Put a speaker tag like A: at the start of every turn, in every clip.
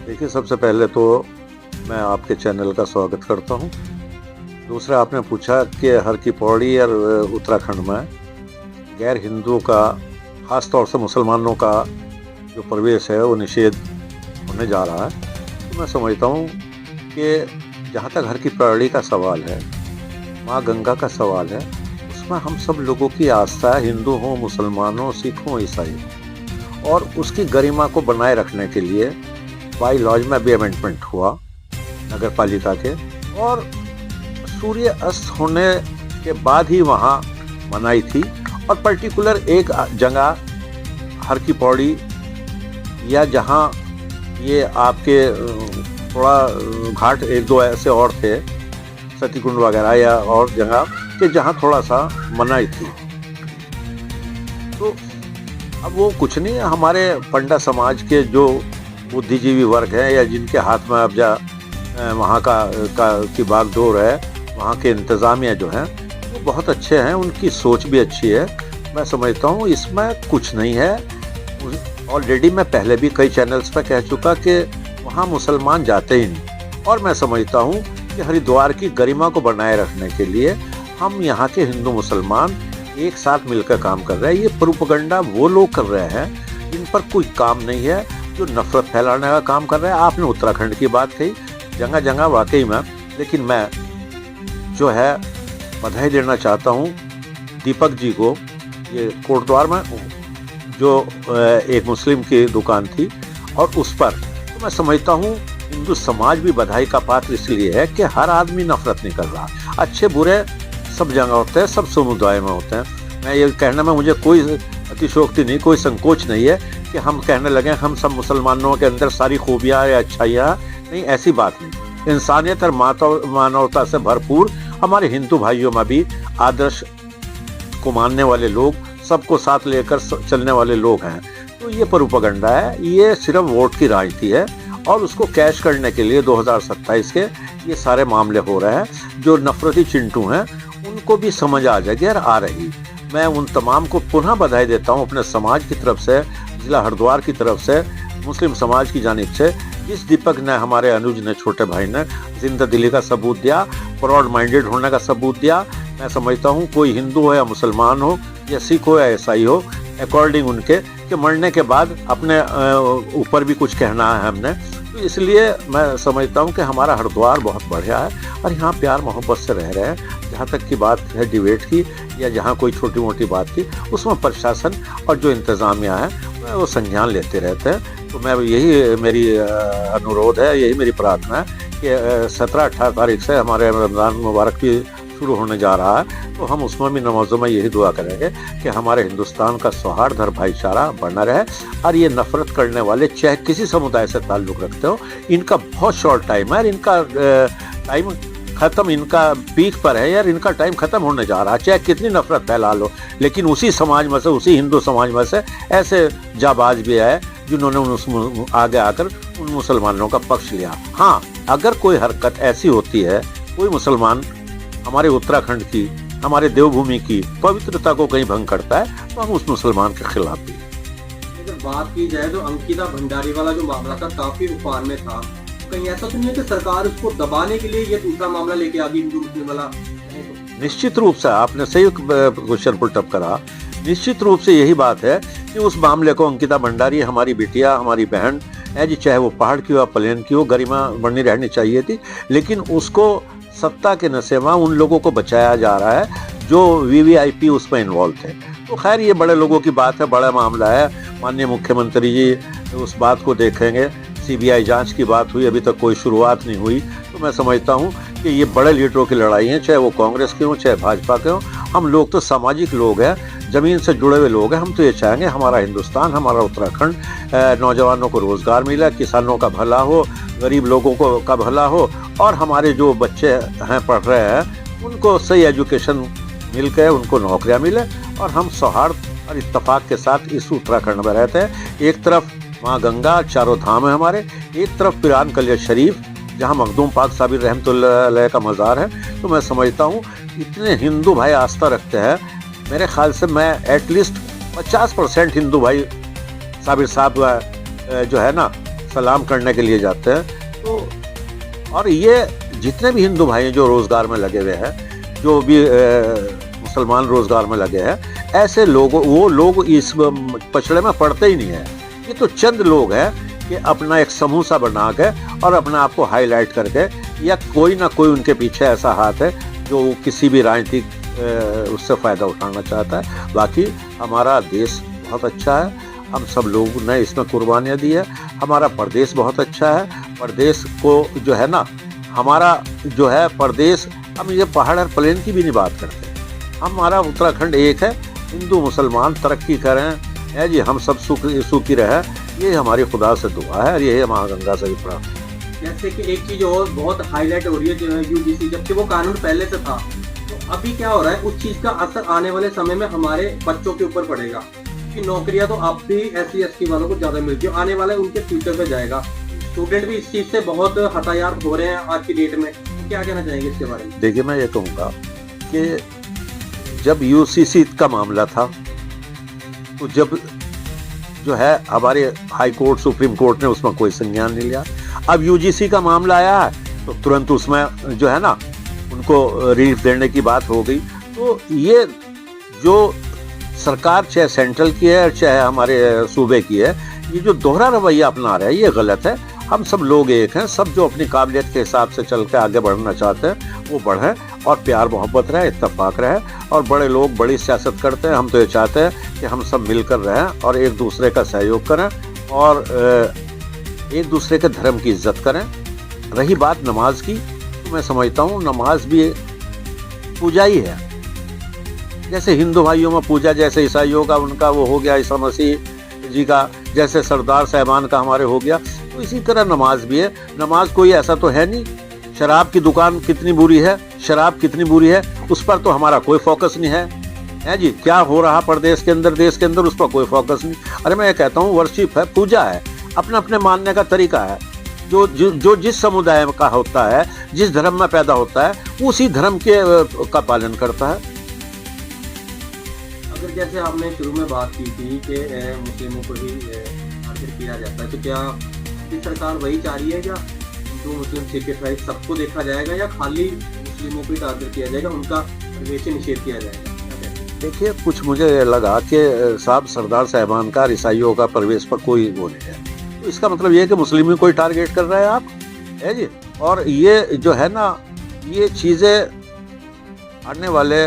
A: देखिए, सबसे पहले तो मैं आपके चैनल का स्वागत करता हूँ। दूसरा, आपने पूछा कि हर की पौड़ी और उत्तराखंड में गैर हिंदुओं का, ख़ास तौर से मुसलमानों का जो प्रवेश है वो निषेध होने जा रहा है। तो मैं समझता हूँ कि जहाँ तक हर की पौड़ी का सवाल है, माँ गंगा का सवाल है, उसमें हम सब लोगों की आस्था है, हिंदू हों, मुसलमान हों, सिख हों, ईसाई हों, और उसकी गरिमा को बनाए रखने के लिए बाई लॉज में भी अमेंडमेंट हुआ नगर पालिका के, और सूर्य अस्त होने के बाद ही वहाँ मनाई थी। और पर्टिकुलर एक जगह हर की पौड़ी, या जहाँ ये आपके थोड़ा घाट एक दो ऐसे और थे, सतीकुंड वगैरह या और जगह के जहाँ थोड़ा सा मनाई थी। तो अब वो कुछ नहीं, हमारे पंडा समाज के जो बुद्धिजीवी वर्ग हैं या जिनके हाथ में अब वहाँ की बागडोर है, वहाँ के इंतज़ामिया जो हैं वो बहुत अच्छे हैं, उनकी सोच भी अच्छी है। मैं समझता हूँ इसमें कुछ नहीं है। ऑलरेडी मैं पहले भी कई चैनल्स पर कह चुका कि वहाँ मुसलमान जाते ही नहीं, और मैं समझता हूँ कि हरिद्वार की गरिमा को बनाए रखने के लिए हम यहाँ के हिंदू मुसलमान एक साथ मिलकर काम कर रहे हैं। ये प्रोपेगेंडा वो लोग कर रहे हैं जिन पर कोई काम नहीं है, जो नफरत फैलाने का काम कर रहे हैं। आपने उत्तराखंड की बात कही, जगह जगह वाकई में, लेकिन मैं जो है बधाई देना चाहता हूँ दीपक जी को। ये कोटद्वार में जो एक मुस्लिम की दुकान थी, और उस पर तो मैं समझता हूँ हिंदू समाज भी बधाई का पात्र इसलिए है कि हर आदमी नफरत नहीं कर रहा। अच्छे बुरे सब जगह होते हैं, सब समुदाय में होते हैं। मैं ये कहने में मुझे कोई अतिशयोक्ति नहीं, कोई संकोच नहीं है कि हम कहने लगे हम सब मुसलमानों के अंदर सारी खूबियाँ या अच्छाइयाँ नहीं, ऐसी बात नहीं। इंसानियत और मानवता से भरपूर हमारे हिंदू भाइयों में भी आदर्श को मानने वाले लोग, सबको साथ लेकर चलने वाले लोग हैं। तो ये प्रोपेगेंडा है, ये सिर्फ वोट की राजनीति है, और उसको कैश करने के लिए 2027 के ये सारे मामले हो रहे हैं। जो नफरती चिंटू हैं उनको भी समझ आ जाएगी और आ रही। मैं उन तमाम को पुनः बधाई देता हूँ अपने समाज की तरफ से, जिला हरिद्वार की तरफ से, मुस्लिम समाज की जानिब से। जिस दीपक ने, हमारे अनुज ने, छोटे भाई ने जिंदा दिली का सबूत दिया, ब्रॉड माइंडेड होने का सबूत दिया। मैं समझता हूँ कोई हिंदू हो या मुसलमान हो या सिख हो या ईसाई हो, अकॉर्डिंग उनके कि मरने के बाद अपने ऊपर भी कुछ कहना है हमने। तो इसलिए मैं समझता हूँ कि हमारा हरिद्वार बहुत बढ़िया है, और यहाँ प्यार मोहब्बत से रह रहे हैं। जहाँ तक की बात है डिबेट की, या जहाँ कोई छोटी मोटी बात थी, उसमें प्रशासन और जो इंतज़ामिया है वो संज्ञान लेते रहते हैं। तो मैं यही मेरी अनुरोध है, यही मेरी प्रार्थना है कि 17-18 तारीख से हमारे रमज़ान मुबारक भी शुरू होने जा रहा है। तो हम उसमें भी नमाज़ों में यही दुआ करेंगे कि हमारे हिंदुस्तान का सौहार्द और भाईचारा बना रहे, और ये नफरत करने वाले चाहे किसी समुदाय से ताल्लुक़ रखते हो, इनका बहुत शॉर्ट टाइम है, इनका टाइम ख़त्म, इनका पीक पर है यार, इनका टाइम ख़त्म होने जा रहा है। चाहे कितनी नफरत फैला लो, लेकिन उसी समाज में से, उसी हिंदू समाज में से ऐसे जाबाज भी आए जिन्होंने आगे आकर उन मुसलमानों का पक्ष लिया। हाँ, अगर कोई हरकत ऐसी होती है, कोई मुसलमान हमारे उत्तराखंड की, हमारे देवभूमि की पवित्रता को कहीं भंग करता है, तो हम उस मुसलमान के खिलाफ भी।
B: अगर बात की जाए तो अंकिता भंडारी वाला जो मामला था काफी उफान में था, कहीं ऐसा तो नहीं है कि सरकार उसको दबाने के लिए ये दूसरा मामला लेके आ गई हिंदू मुस्लिम वाला?
A: निश्चित रूप से आपने सही क्वेश्चन पुट अप करा। निश्चित रूप से यही बात है कि उस मामले को अंकिता भंडारी हमारी बेटिया, हमारी बहन है जी, चाहे वो पहाड़ की हो, प्लेन की हो, गरिमा बनी रहनी चाहिए थी, लेकिन उसको सत्ता के नशे में उन लोगों को बचाया जा रहा है जो वीवीआईपी उसमें इन्वॉल्व थे। तो खैर ये बड़े लोगों की बात है, बड़ा मामला है। माननीय मुख्यमंत्री जी उस बात को देखेंगे। सीबीआई जांच की बात हुई, अभी तक कोई शुरुआत नहीं हुई। तो मैं समझता हूँ कि ये बड़े लीडरों की लड़ाई है, चाहे वो कांग्रेस के हों, चाहे भाजपा के हों। हम लोग तो सामाजिक लोग हैं, ज़मीन से जुड़े हुए लोग हैं। हम तो ये चाहेंगे हमारा हिंदुस्तान, हमारा उत्तराखंड, नौजवानों को रोज़गार मिले, किसानों का भला हो, गरीब लोगों को का भला हो, और हमारे जो बच्चे हैं पढ़ रहे हैं उनको सही एजुकेशन मिल के उनको नौकरियां मिले, और हम सौहार्द और इत्तेफाक के साथ इस उत्तराखंड में रहते हैं। एक तरफ माँ गंगा, चारों धाम है हमारे, एक तरफ पिरान कलिया शरीफ जहाँ मखदूम पाक साबिर रहमतुल्लाह अलैह का मज़ार है। तो मैं समझता हूँ इतने हिंदू भाई आस्था रखते हैं, मेरे ख्याल से मैं एटलीस्ट 50% हिंदू भाई साबिर साहब जो है ना सलाम करने के लिए जाते हैं। तो और ये जितने भी हिंदू भाई हैं जो रोजगार में लगे हुए हैं, जो भी मुसलमान रोजगार में लगे हैं, ऐसे लोग, वो लोग इस पचड़े में पड़ते ही नहीं है। ये तो चंद लोग हैं कि अपना एक समूह सा बना के और अपने आप को हाईलाइट करके, या कोई ना कोई उनके पीछे ऐसा हाथ है जो किसी भी राजनीतिक उससे फ़ायदा उठाना चाहता है। बाकी हमारा देश बहुत अच्छा है, हम सब लोगों ने इसमें कुर्बानियाँ दी है। हमारा प्रदेश बहुत अच्छा है। प्रदेश को जो है ना, हमारा जो है प्रदेश, हम ये पहाड़ और प्लेन की भी नहीं बात करते। हमारा उत्तराखंड एक है, हिंदू मुसलमान तरक्की करें है जी, हम सब सुखी रहे, ये हमारी खुदा से दुआ है और ये है महागंगा से भी प्रार्थना।
B: जैसे कि एक चीज और बहुत हाईलाइट हो रही है, जो है यूजीसी, जबकि वो कानून पहले से था, तो अभी क्या हो रहा है, उस चीज का असर आने वाले समय में हमारे बच्चों के ऊपर पड़ेगा कि नौकरियां तो अब भी SC/ST वालों को ज्यादा मिलती है, आने वाले उनके फ्यूचर पे जाएगा। स्टूडेंट भी इस चीज से बहुत हतायात हो रहे हैं आज की डेट में। तो क्या कहना चाहेंगे इसके बारे में?
A: देखिए, मैं ये कहूँगा कि जब UCC का मामला था, तो जब जो है हमारे हाई कोर्ट, सुप्रीम कोर्ट ने उसमें कोई संज्ञान नहीं लिया। अब UGC का मामला आया है तो तुरंत उसमें जो है ना, उनको रिलीफ देने की बात हो गई। तो ये जो सरकार चाहे सेंट्रल की है चाहे हमारे सूबे की है, ये जो दोहरा रवैया अपना रहा है, ये गलत है। हम सब लोग एक हैं, सब जो अपनी काबिलियत के हिसाब से चल के आगे बढ़ना चाहते हैं वो बढ़ें, और प्यार मोहब्बत रहे, इत्तेफाक रहे, और बड़े लोग बड़ी सियासत करते हैं। हम तो ये चाहते हैं कि हम सब मिलकर रहें और एक दूसरे का सहयोग करें और एक दूसरे के धर्म की इज्जत करें। रही बात नमाज की, तो मैं समझता हूँ नमाज भी पूजा ही है। जैसे हिंदू भाइयों में पूजा, जैसे ईसाइयों का उनका वो हो गया ईसा मसीह जी का, जैसे सरदार साहबान का हमारे हो गया, तो इसी तरह नमाज भी है। नमाज कोई ऐसा तो है नहीं, शराब की दुकान कितनी बुरी है, शराब कितनी बुरी है, उस पर तो हमारा कोई फोकस नहीं है जी। क्या हो रहा प्रदेश के अंदर, देश के अंदर, उस पर कोई फोकस नहीं। अरे मैं कहता हूँ वर्शिप है, पूजा है, अपने अपने मानने का तरीका है। जो जिस समुदाय का होता है, जिस धर्म में पैदा होता है, उसी धर्म के का पालन करता है।
B: अगर जैसे आपने शुरू में बात की थी कि मुस्लिमों को ही टारगेट किया जाता है, तो क्या सरकार वही चाह रही है, या हिंदू मुस्लिम सिख ईसाई सबको देखा जाएगा, या खाली मुस्लिमों को ही टारगेट किया जाएगा, उनका प्रवेश निषेध किया जाएगा?
A: देखिए, कुछ मुझे लगा कि साहब सरदार साहबान का, ईसाइयों का प्रवेश पर कोई वो नहीं है, तो इसका मतलब ये है कि मुस्लिम को ही टारगेट कर रहे हैं आप, है जी। और ये जो है ना, ये चीज़ें आने वाले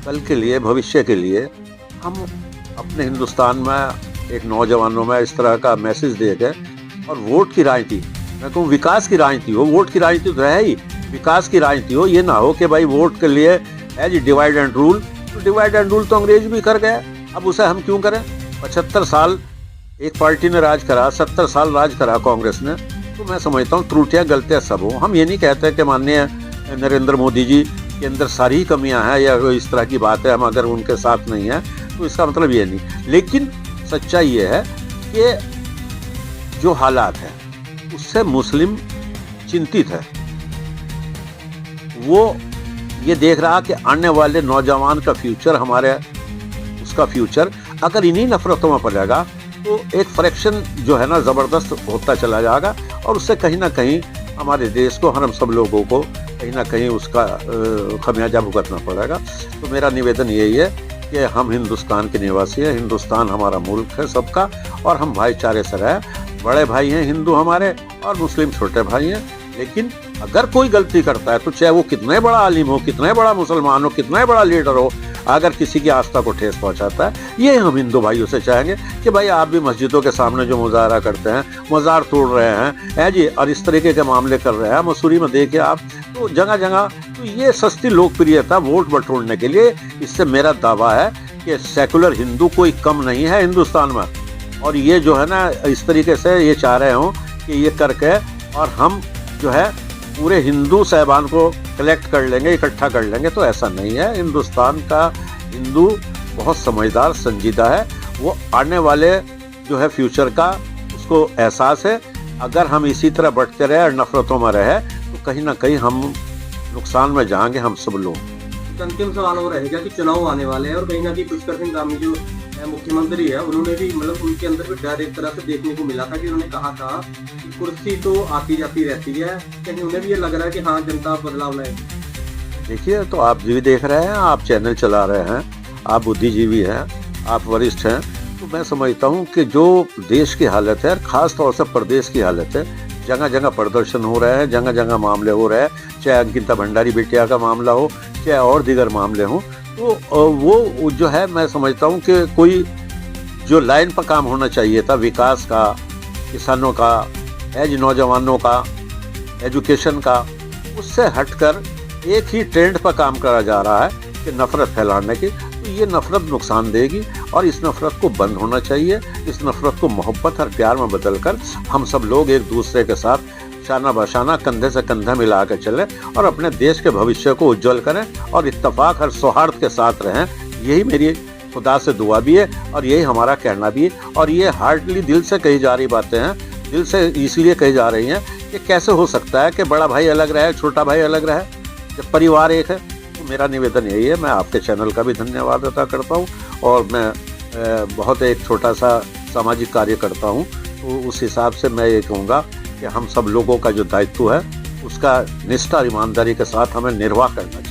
A: कल के लिए, भविष्य के लिए, हम अपने हिंदुस्तान में एक नौजवानों में इस तरह का मैसेज दे के, और वोट की राजनीति, मैं कहूँ विकास की राजनीति हो, वोट की राजनीति तो है ही, विकास की राजनीति हो। ये ना हो कि भाई वोट के लिए है जी डिवाइड एंड रूल। तो डिवाइड एंड रूल तो अंग्रेज भी कर गए, अब उसे हम क्यों करें? 75 साल एक पार्टी ने राज करा, 70 साल राज करा कांग्रेस ने। तो मैं समझता हूँ त्रुटियाँ गलतियाँ सब हो। हम ये नहीं कहते कि माननीय नरेंद्र मोदी जी के अंदर सारी ही कमियां हैं या इस तरह की बात है, हम अगर उनके साथ नहीं हैं तो इसका मतलब ये नहीं। लेकिन सच्चाई ये है कि जो हालात हैं उससे मुस्लिम चिंतित है। वो ये देख रहा कि आने वाले नौजवान का फ्यूचर, हमारे उसका फ्यूचर अगर इन्हीं नफरतों में पड़ेगा तो एक फ्रैक्शन जो है ना ज़बरदस्त होता चला जाएगा, और उससे कहीं ना कहीं हमारे देश को, हम सब लोगों को कहीं ना कहीं उसका खमियाजा भुगतना पड़ेगा। तो मेरा निवेदन यही है कि हम हिंदुस्तान के निवासी हैं, हिंदुस्तान हमारा मुल्क है सबका, और हम भाईचारे से रहें। बड़े भाई हैं हिंदू हमारे, और मुस्लिम छोटे भाई हैं। लेकिन अगर कोई गलती करता है तो चाहे वो कितने बड़ा आलिम हो, कितने बड़ा मुसलमान हो, कितने बड़ा लीडर हो, अगर किसी की आस्था को ठेस पहुंचाता है, ये हम हिंदू भाइयों से चाहेंगे कि भाई आप भी मस्जिदों के सामने जो मुजाहरा करते हैं, मज़ार तोड़ रहे हैं, है जी, और इस तरीके के मामले कर रहे हैं, मसूरी में देखिए आप, तो जगह जगह तो ये सस्ती लोकप्रियता वोट बटोरने के लिए, इससे मेरा दावा है कि सेकुलर हिंदू कोई कम नहीं है हिंदुस्तान में। और ये जो है ना, इस तरीके से ये चाह रहे हों कि ये करके और हम जो है पूरे हिंदू साहबान को कलेक्ट कर लेंगे, इकट्ठा कर लेंगे, तो ऐसा नहीं है। हिंदुस्तान का हिंदू बहुत समझदार, संजीदा है। वो आने वाले जो है फ्यूचर का उसको एहसास है। अगर हम इसी तरह बढ़ते रहे और नफरतों में रहे तो कहीं ना कहीं हम नुकसान में जाएंगे, हम सब लोग।
B: अंतिम सवाल वो रहेगा कि चुनाव आने वाले हैं और कहीं ना कहीं पुष्कर सिंह धामी जो मुख्यमंत्री है, उन्होंने भी मतलब उनके अंदर भी डर एक तरह से देखने को मिला था कि उन्होंने कहा था कि कुर्सी तो आती जाती रहती है, कहीं उन्हें भी ये लग रहा है कि हाँ जनता बदलाव लाएगी।
A: देखिए, तो आप भी देख रहे हैं, आप चैनल चला रहे हैं, आप बुद्धिजीवी हैं, आप वरिष्ठ हैं, तो मैं समझता हूँ कि जो देश की हालत है, खास तौर से प्रदेश की हालत है, जगह जगह प्रदर्शन हो रहे हैं, जगह जगह मामले हो रहे हैं, चाहे अंकिता भंडारी बिटिया का मामला हो, चाहे और दीगर मामले हों, तो वो जो है मैं समझता हूँ कि कोई जो लाइन पर काम होना चाहिए था, विकास का, किसानों का, एज नौजवानों का, एजुकेशन का, उससे हटकर एक ही ट्रेंड पर काम करा जा रहा है कि नफरत फैलाने की। तो ये नफरत नुकसान देगी और इस नफरत को बंद होना चाहिए। इस नफरत को मोहब्बत और प्यार में बदलकर हम सब लोग एक दूसरे के साथ शाना बशाना, कंधे से कंधा मिला कर चलें और अपने देश के भविष्य को उज्जवल करें और इत्तेफाक और सौहार्द के साथ रहें। यही मेरी खुदा से दुआ भी है और यही हमारा कहना भी है। और ये हार्डली दिल से कही जा रही बातें हैं, दिल से इसलिए कही जा रही हैं कि कैसे हो सकता है कि बड़ा भाई अलग रहे, छोटा भाई अलग रहे, जब परिवार एक है। तो मेरा निवेदन यही है। मैं आपके चैनल का भी धन्यवाद अदा करता हूँ और मैं बहुत एक छोटा सा सामाजिक कार्य करता हूँ, तो उस हिसाब से मैं ये कहूँगा कि हम सब लोगों का जो दायित्व है उसका निष्ठा और ईमानदारी के साथ हमें निर्वाह करना चाहिए।